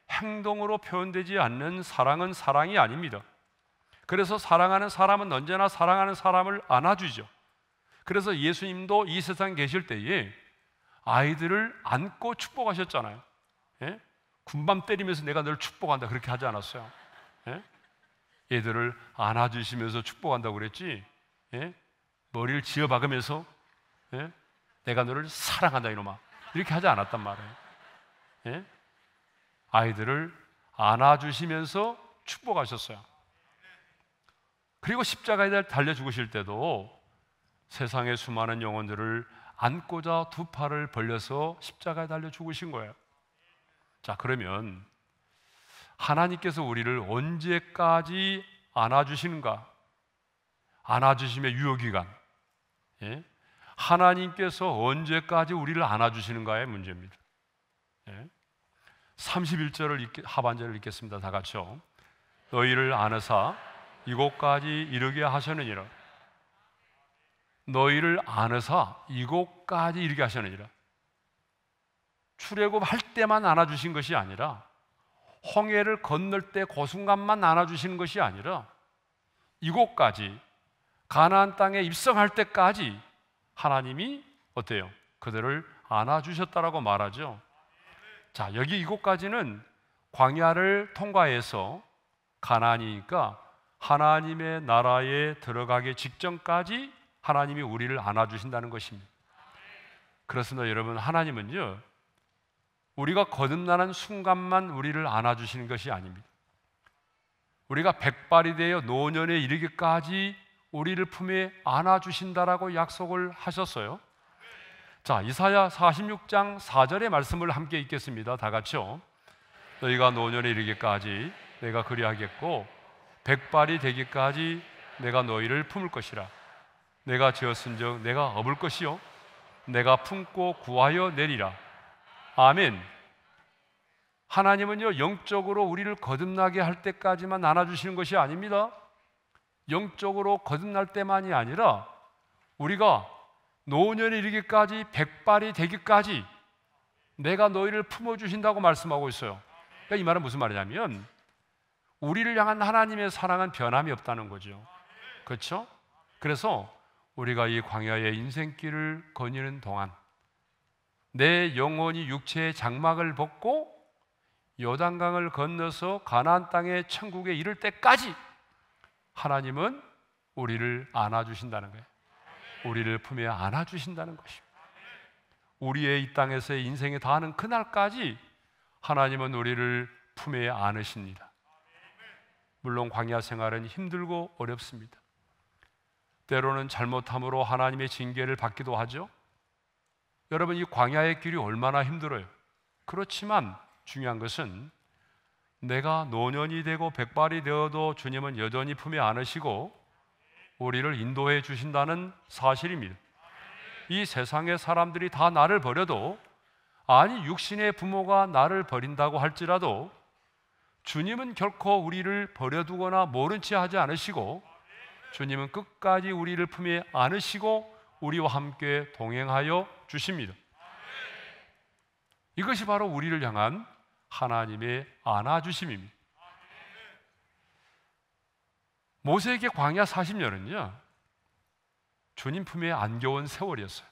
행동으로 표현되지 않는 사랑은 사랑이 아닙니다. 그래서 사랑하는 사람은 언제나 사랑하는 사람을 안아주죠. 그래서 예수님도 이 세상에 계실 때에 아이들을 안고 축복하셨잖아요. 예? 군밤 때리면서 내가 널 축복한다 그렇게 하지 않았어요. 예? 얘들을 안아주시면서 축복한다고 그랬지, 예? 머리를 지어박으면서 예? 내가 너를 사랑한다 이놈아 이렇게 하지 않았단 말이에요. 예? 아이들을 안아주시면서 축복하셨어요. 그리고 십자가에 달려 죽으실 때도 세상의 수많은 영혼들을 안고자 두 팔을 벌려서 십자가에 달려 죽으신 거예요. 자, 그러면 하나님께서 우리를 언제까지 안아주시는가? 안아주심의 유효기간, 예? 하나님께서 언제까지 우리를 안아주시는가의 문제입니다. 예? 31절을 하반절을 읽겠습니다. 다 같이요. 너희를 안으사 이곳까지 이르게 하셨느니라. 너희를 안으사 이곳까지 이르게 하셨느니라. 출애굽할 때만 안아주신 것이 아니라, 홍해를 건널 때 그 순간만 안아주시는 것이 아니라, 이곳까지 가나안 땅에 입성할 때까지 하나님이 어때요? 그들을 안아주셨다라고 말하죠. 자, 여기 이곳까지는 광야를 통과해서 가나안이니까 하나님의 나라에 들어가기 직전까지 하나님이 우리를 안아주신다는 것입니다. 그렇습니다. 여러분, 하나님은요, 우리가 거듭나는 순간만 우리를 안아주시는 것이 아닙니다. 우리가 백발이 되어 노년에 이르기까지 우리를 품에 안아주신다라고 약속을 하셨어요. 자, 이사야 46장 4절의 말씀을 함께 읽겠습니다. 다 같이요. 너희가 노년에 이르기까지 내가 그리하겠고 백발이 되기까지 내가 너희를 품을 것이라. 내가 지었은즉 내가 업을 것이요 내가 품고 구하여 내리라. 아멘. 하나님은요, 영적으로 우리를 거듭나게 할 때까지만 안아주시는 것이 아닙니다. 영적으로 거듭날 때만이 아니라 우리가 노년에 이르기까지, 백발이 되기까지 내가 너희를 품어주신다고 말씀하고 있어요. 그러니까 이 말은 무슨 말이냐면, 우리를 향한 하나님의 사랑은 변함이 없다는 거죠. 그렇죠? 그래서 우리가 이 광야의 인생길을 거니는 동안 내 영혼이 육체의 장막을 벗고 요단강을 건너서 가나안 땅의 천국에 이를 때까지 하나님은 우리를 안아주신다는 거예요. 우리를 품에 안아주신다는 것입니다. 우리의 이 땅에서의 인생에 다하는 그날까지 하나님은 우리를 품에 안으십니다. 물론 광야 생활은 힘들고 어렵습니다. 때로는 잘못함으로 하나님의 징계를 받기도 하죠. 여러분, 이 광야의 길이 얼마나 힘들어요. 그렇지만 중요한 것은 내가 노년이 되고 백발이 되어도 주님은 여전히 품에 안으시고 우리를 인도해 주신다는 사실입니다. 이 세상의 사람들이 다 나를 버려도, 아니 육신의 부모가 나를 버린다고 할지라도 주님은 결코 우리를 버려두거나 모른 채 하지 않으시고, 주님은 끝까지 우리를 품에 안으시고 우리와 함께 동행하여 주십니다. 이것이 바로 우리를 향한 하나님의 안아주심입니다. 모세에게 광야 40년은요 주님 품에 안겨온 세월이었어요.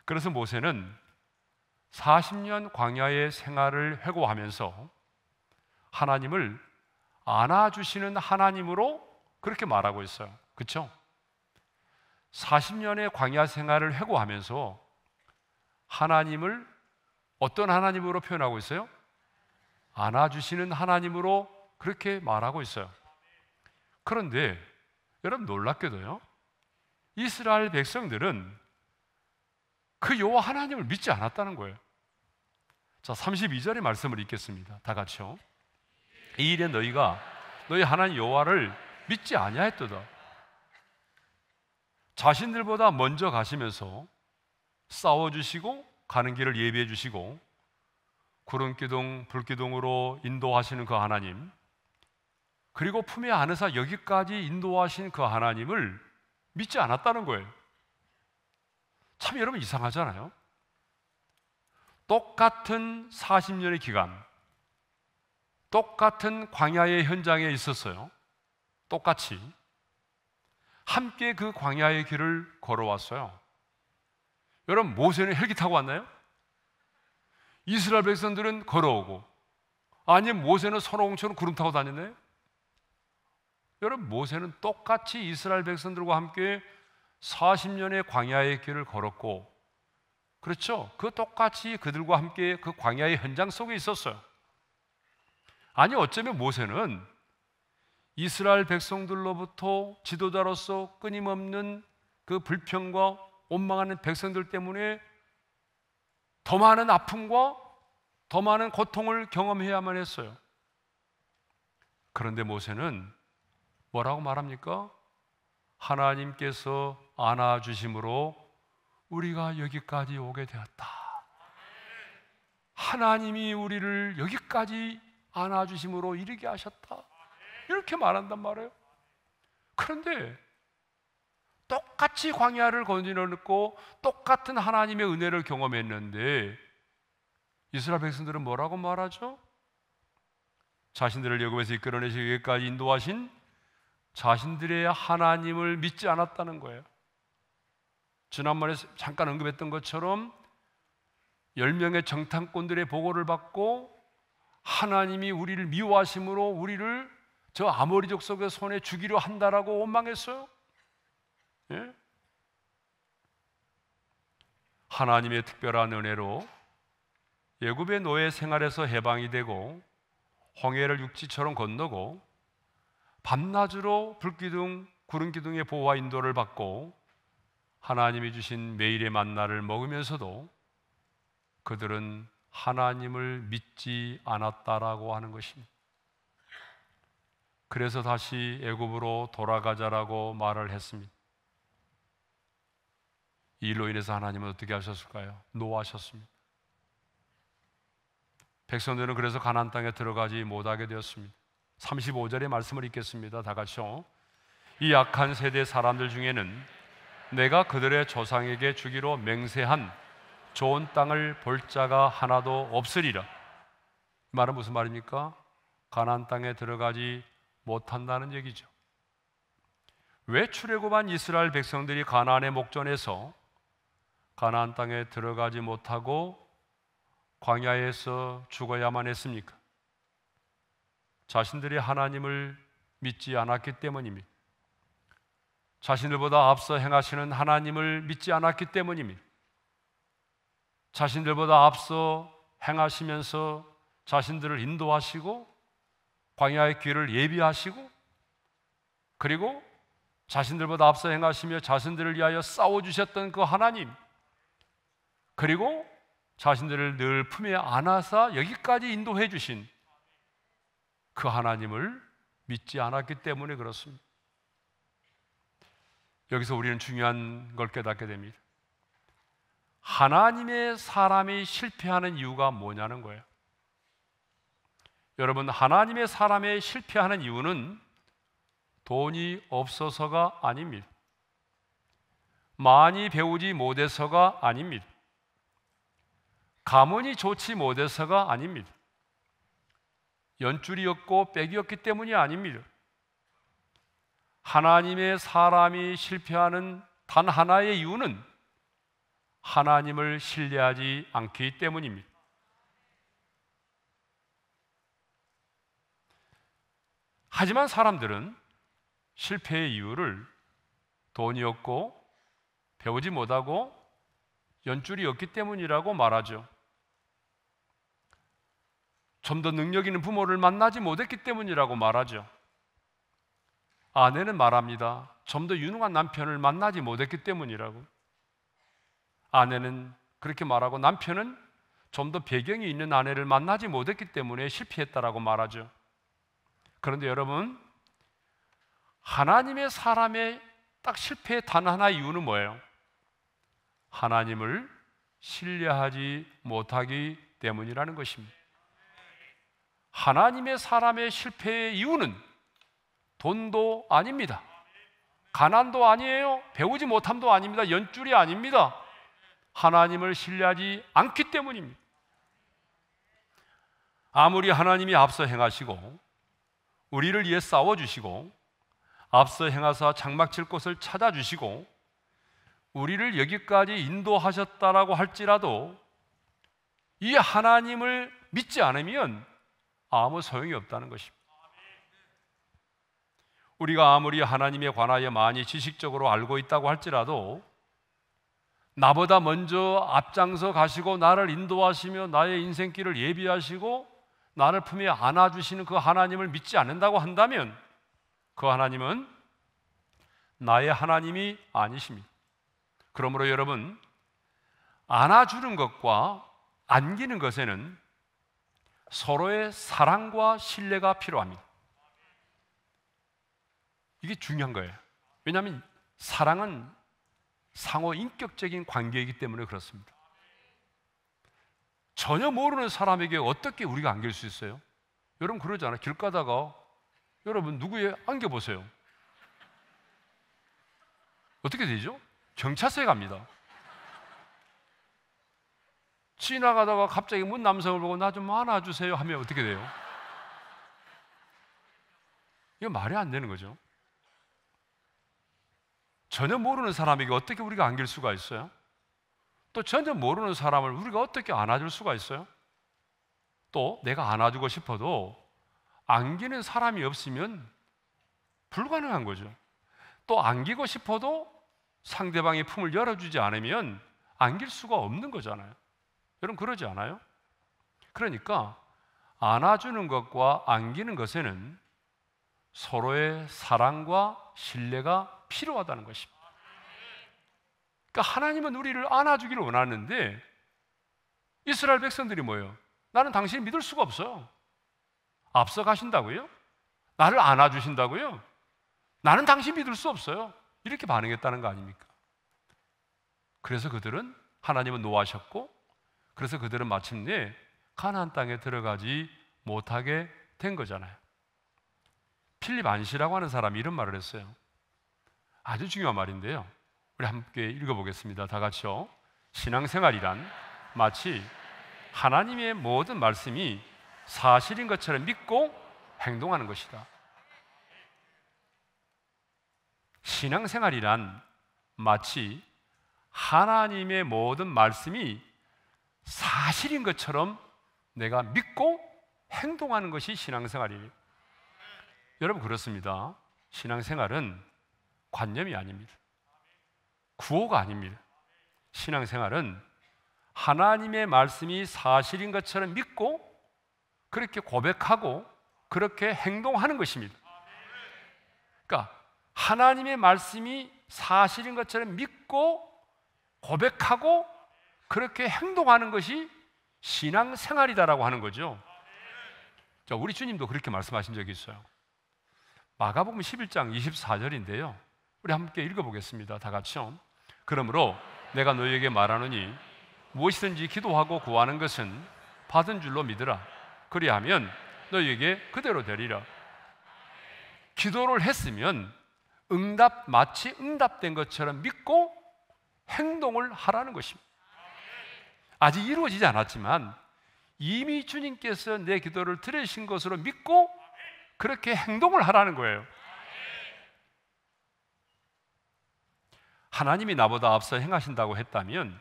그래서 모세는 40년 광야의 생활을 회고하면서 하나님을 안아주시는 하나님으로 그렇게 말하고 있어요. 그렇죠? 40년의 광야 생활을 회고하면서 하나님을 어떤 하나님으로 표현하고 있어요? 안아주시는 하나님으로 그렇게 말하고 있어요. 그런데 여러분, 놀랍게도요, 이스라엘 백성들은 그 여호와 하나님을 믿지 않았다는 거예요. 자, 32절의 말씀을 읽겠습니다. 다 같이요. 이 일에 너희가 너희 하나님 여호와를 믿지 아니하였도다. 자신들보다 먼저 가시면서 싸워주시고 가는 길을 예비해 주시고 구름기둥 불기둥으로 인도하시는 그 하나님, 그리고 품에 안으사 여기까지 인도하신 그 하나님을 믿지 않았다는 거예요. 참 여러분, 이상하잖아요. 똑같은 40년의 기간, 똑같은 광야의 현장에 있었어요. 똑같이 함께 그 광야의 길을 걸어왔어요. 여러분, 모세는 헬기 타고 왔나요? 이스라엘 백성들은 걸어오고, 아니면 모세는 선호공처럼 구름 타고 다녔나요? 여러분, 모세는 똑같이 이스라엘 백성들과 함께 40년의 광야의 길을 걸었고, 그렇죠? 그 똑같이 그들과 함께 그 광야의 현장 속에 있었어요. 아니, 어쩌면 모세는 이스라엘 백성들로부터 지도자로서 끊임없는 그 불평과 원망하는 백성들 때문에 더 많은 아픔과 더 많은 고통을 경험해야만 했어요. 그런데 모세는 뭐라고 말합니까? 하나님께서 안아주심으로 우리가 여기까지 오게 되었다. 하나님이 우리를 여기까지 안아주심으로 이르게 하셨다, 이렇게 말한단 말이에요. 그런데 똑같이 광야를 거닐었고 똑같은 하나님의 은혜를 경험했는데 이스라엘 백성들은 뭐라고 말하죠? 자신들을 애굽에서 이끌어내시기 여기까지 인도하신 자신들의 하나님을 믿지 않았다는 거예요. 지난번에 잠깐 언급했던 것처럼 10명의 정탐꾼들의 보고를 받고 하나님이 우리를 미워하심으로 우리를 저 아모리 족속의 손에 주기로 한다라고 원망했어요. 예? 하나님의 특별한 은혜로 애굽의 노예 생활에서 해방이 되고 홍해를 육지처럼 건너고 밤낮으로 불기둥, 구름기둥의 보호와 인도를 받고 하나님이 주신 매일의 만나를 먹으면서도 그들은 하나님을 믿지 않았다라고 하는 것입니다. 그래서 다시 애굽으로 돌아가자라고 말을 했습니다. 이 일로 인해서 하나님은 어떻게 하셨을까요? 노하셨습니다. 백성들은 그래서 가나안 땅에 들어가지 못하게 되었습니다. 35절의 말씀을 읽겠습니다. 다 같이요. 이 악한 세대 사람들 중에는 내가 그들의 조상에게 주기로 맹세한 좋은 땅을 볼 자가 하나도 없으리라. 이 말은 무슨 말입니까? 가나안 땅에 들어가지 못한다는 얘기죠. 왜 출애굽한 이스라엘 백성들이 가나안의 목전에서 가나안 땅에 들어가지 못하고 광야에서 죽어야만 했습니까? 자신들이 하나님을 믿지 않았기 때문입니다. 자신들보다 앞서 행하시는 하나님을 믿지 않았기 때문입니다. 자신들보다 앞서 행하시면서 자신들을 인도하시고 광야의 길을 예비하시고 그리고 자신들보다 앞서 행하시며 자신들을 위하여 싸워주셨던 그 하나님, 그리고 자신들을 늘 품에 안아서 여기까지 인도해 주신 그 하나님을 믿지 않았기 때문에 그렇습니다. 여기서 우리는 중요한 걸 깨닫게 됩니다. 하나님의 사람이 실패하는 이유가 뭐냐는 거예요. 여러분, 하나님의 사람이 실패하는 이유는 돈이 없어서가 아닙니다. 많이 배우지 못해서가 아닙니다. 가문이 좋지 못해서가 아닙니다. 연줄이 없고 빽이 없기 때문이 아닙니다. 하나님의 사람이 실패하는 단 하나의 이유는 하나님을 신뢰하지 않기 때문입니다. 하지만 사람들은 실패의 이유를 돈이 없고 배우지 못하고 연줄이 없기 때문이라고 말하죠. 좀 더 능력 있는 부모를 만나지 못했기 때문이라고 말하죠. 아내는 말합니다. 좀 더 유능한 남편을 만나지 못했기 때문이라고. 아내는 그렇게 말하고 남편은 좀 더 배경이 있는 아내를 만나지 못했기 때문에 실패했다라고 말하죠. 그런데 여러분, 하나님의 사람의 딱 실패의 단 하나의 이유는 뭐예요? 하나님을 신뢰하지 못하기 때문이라는 것입니다. 하나님의 사람의 실패의 이유는 돈도 아닙니다. 가난도 아니에요. 배우지 못함도 아닙니다. 연줄이 아닙니다. 하나님을 신뢰하지 않기 때문입니다. 아무리 하나님이 앞서 행하시고 우리를 위해 싸워주시고 앞서 행하사 장막 칠 곳을 찾아주시고 우리를 여기까지 인도하셨다라고 할지라도 이 하나님을 믿지 않으면 아무 소용이 없다는 것입니다. 우리가 아무리 하나님에 관하여 많이 지식적으로 알고 있다고 할지라도 나보다 먼저 앞장서 가시고 나를 인도하시며 나의 인생길을 예비하시고 나를 품에 안아주시는 그 하나님을 믿지 않는다고 한다면 그 하나님은 나의 하나님이 아니십니다. 그러므로 여러분, 안아주는 것과 안기는 것에는 서로의 사랑과 신뢰가 필요합니다. 이게 중요한 거예요. 왜냐하면 사랑은 상호 인격적인 관계이기 때문에 그렇습니다. 전혀 모르는 사람에게 어떻게 우리가 안길 수 있어요? 여러분 그러잖아요. 길 가다가 여러분 누구에 안겨보세요. 어떻게 되죠? 경찰서에 갑니다. 지나가다가 갑자기 문 남성을 보고 나 좀 안아주세요 하면 어떻게 돼요? 이거 말이 안 되는 거죠. 전혀 모르는 사람에게 어떻게 우리가 안길 수가 있어요? 또 전혀 모르는 사람을 우리가 어떻게 안아줄 수가 있어요? 또 내가 안아주고 싶어도 안기는 사람이 없으면 불가능한 거죠. 또 안기고 싶어도 상대방의 품을 열어주지 않으면 안길 수가 없는 거잖아요. 여러분 그러지 않아요? 그러니까 안아주는 것과 안기는 것에는 서로의 사랑과 신뢰가 필요하다는 것입니다. 그러니까 하나님은 우리를 안아주기를 원하는데 이스라엘 백성들이 뭐예요? 나는 당신을 믿을 수가 없어요. 앞서 가신다고요? 나를 안아주신다고요? 나는 당신 믿을 수 없어요. 이렇게 반응했다는 거 아닙니까? 그래서 그들은 하나님은 노하셨고 그래서 그들은 마침내 가나안 땅에 들어가지 못하게 된 거잖아요. 필립 안시라고 하는 사람이 이런 말을 했어요. 아주 중요한 말인데요. 우리 함께 읽어보겠습니다. 다 같이요. 신앙생활이란 마치 하나님의 모든 말씀이 사실인 것처럼 믿고 행동하는 것이다. 신앙생활이란 마치 하나님의 모든 말씀이 사실인 것처럼 내가 믿고 행동하는 것이 신앙생활이에요. 여러분 그렇습니다. 신앙생활은 관념이 아닙니다. 구호가 아닙니다. 신앙생활은 하나님의 말씀이 사실인 것처럼 믿고 그렇게 고백하고 그렇게 행동하는 것입니다. 그러니까 하나님의 말씀이 사실인 것처럼 믿고 고백하고 그렇게 행동하는 것이 신앙생활이다라고 하는 거죠. 자, 우리 주님도 그렇게 말씀하신 적이 있어요. 마가복음 11장 24절인데요. 우리 함께 읽어보겠습니다. 다 같이요. 그러므로 내가 너희에게 말하노니 무엇이든지 기도하고 구하는 것은 받은 줄로 믿으라. 그리하면 너희에게 그대로 되리라. 기도를 했으면 마치 응답된 것처럼 믿고 행동을 하라는 것입니다. 아직 이루어지지 않았지만 이미 주님께서 내 기도를 들으신 것으로 믿고 그렇게 행동을 하라는 거예요. 하나님이 나보다 앞서 행하신다고 했다면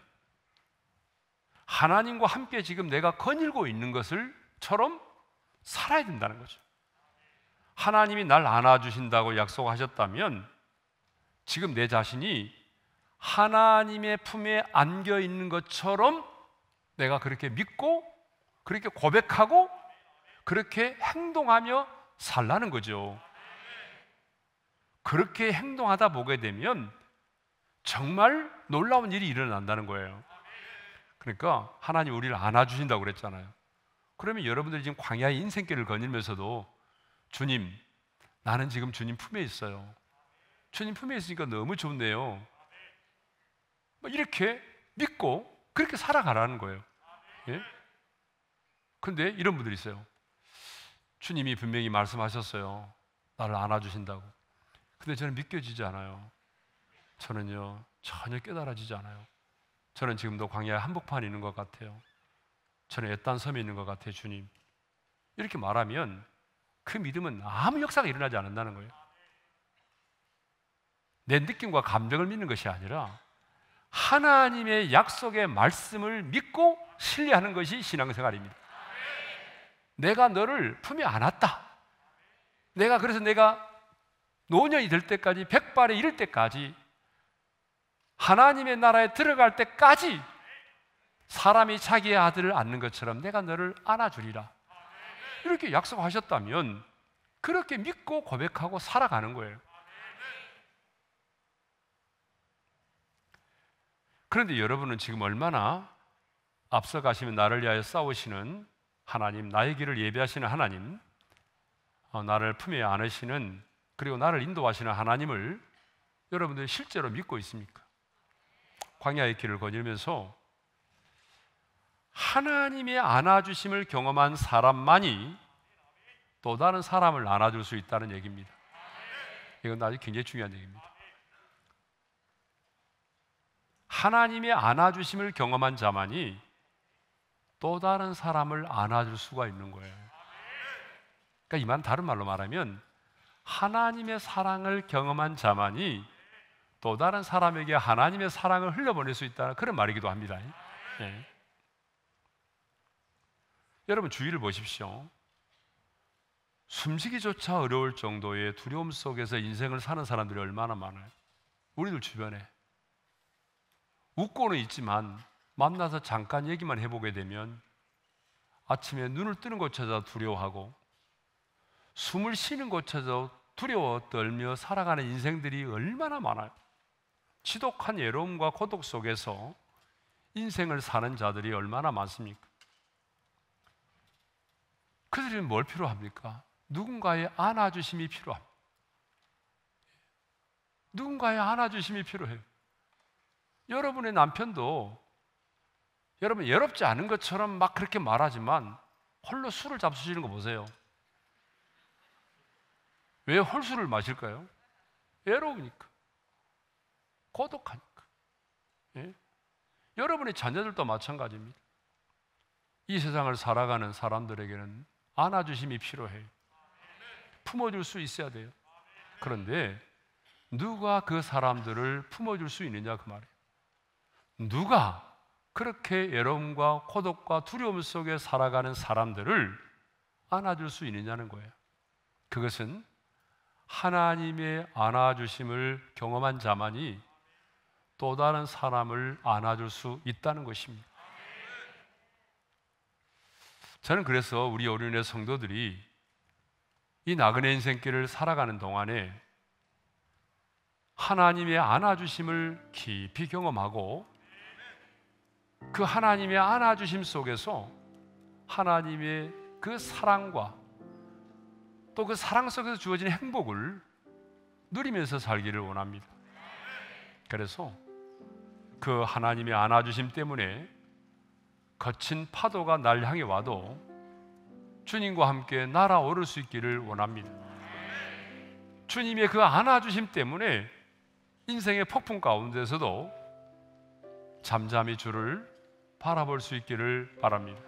하나님과 함께 지금 내가 거닐고 있는 것을처럼 살아야 된다는 거죠. 하나님이 날 안아주신다고 약속하셨다면 지금 내 자신이 하나님의 품에 안겨 있는 것처럼 내가 그렇게 믿고 그렇게 고백하고 그렇게 행동하며 살라는 거죠. 그렇게 행동하다 보게 되면 정말 놀라운 일이 일어난다는 거예요. 그러니까 하나님 우리를 안아주신다고 그랬잖아요. 그러면 여러분들이 지금 광야의 인생길을 거닐면서도 주님, 나는 지금 주님 품에 있어요. 주님 품에 있으니까 너무 좋네요. 이렇게 믿고 그렇게 살아가라는 거예요. 예? 근데 이런 분들이 있어요. 주님이 분명히 말씀하셨어요. 나를 안아주신다고. 근데 저는 믿겨지지 않아요. 저는요, 전혀 깨달아지지 않아요. 저는 지금도 광야의 한복판에 있는 것 같아요. 저는 애딴 섬에 있는 것 같아요, 주님. 이렇게 말하면 그 믿음은 아무 역사가 일어나지 않는다는 거예요. 내 느낌과 감정을 믿는 것이 아니라 하나님의 약속의 말씀을 믿고 신뢰하는 것이 신앙생활입니다. 내가 너를 품에 안았다. 그래서 내가 노년이 될 때까지, 백발에 이를 때까지, 하나님의 나라에 들어갈 때까지 사람이 자기의 아들을 안는 것처럼 내가 너를 안아주리라. 이렇게 약속하셨다면 그렇게 믿고 고백하고 살아가는 거예요. 그런데 여러분은 지금 얼마나 앞서가시면 나를 위하여 싸우시는 하나님, 나의 길을 예비하시는 하나님, 나를 품에 안으시는, 그리고 나를 인도하시는 하나님을 여러분들이 실제로 믿고 있습니까? 광야의 길을 거닐면서 하나님의 안아주심을 경험한 사람만이 또 다른 사람을 안아줄 수 있다는 얘기입니다. 이건 아주 굉장히 중요한 얘기입니다. 하나님의 안아주심을 경험한 자만이 또 다른 사람을 안아줄 수가 있는 거예요. 그러니까 이 말 다른 말로 말하면 하나님의 사랑을 경험한 자만이 또 다른 사람에게 하나님의 사랑을 흘려보낼 수 있다는 그런 말이기도 합니다. 네. 여러분 주위를 보십시오. 숨쉬기조차 어려울 정도의 두려움 속에서 인생을 사는 사람들이 얼마나 많아요. 우리들 주변에 웃고는 있지만 만나서 잠깐 얘기만 해보게 되면 아침에 눈을 뜨는 것조차 두려워하고 숨을 쉬는 것조차 두려워 떨며 살아가는 인생들이 얼마나 많아요. 지독한 외로움과 고독 속에서 인생을 사는 자들이 얼마나 많습니까? 그들은 뭘 필요합니까? 누군가의 안아주심이 필요합니다. 누군가의 안아주심이 필요해요. 여러분의 남편도 여러분 외롭지 않은 것처럼 막 그렇게 말하지만 홀로 술을 잡수시는 거 보세요. 왜 홀술을 마실까요? 외로우니까, 고독하니까. 예? 여러분의 자녀들도 마찬가지입니다. 이 세상을 살아가는 사람들에게는 안아주심이 필요해요. 품어줄 수 있어야 돼요. 그런데 누가 그 사람들을 품어줄 수 있느냐 그 말이에요. 누가 그렇게 외로움과 고독과 두려움 속에 살아가는 사람들을 안아줄 수 있느냐는 거예요. 그것은 하나님의 안아주심을 경험한 자만이 또 다른 사람을 안아줄 수 있다는 것입니다. 저는 그래서 우리 오륜의 성도들이 이 나그네 인생길을 살아가는 동안에 하나님의 안아주심을 깊이 경험하고 그 하나님의 안아주심 속에서 하나님의 그 사랑과 또 그 사랑 속에서 주어진 행복을 누리면서 살기를 원합니다. 그래서 그 하나님의 안아주심 때문에 거친 파도가 날 향해 와도 주님과 함께 날아오를 수 있기를 원합니다. 주님의 그 안아주심 때문에 인생의 폭풍 가운데서도 잠잠히 주를 바라볼 수 있기를 바랍니다.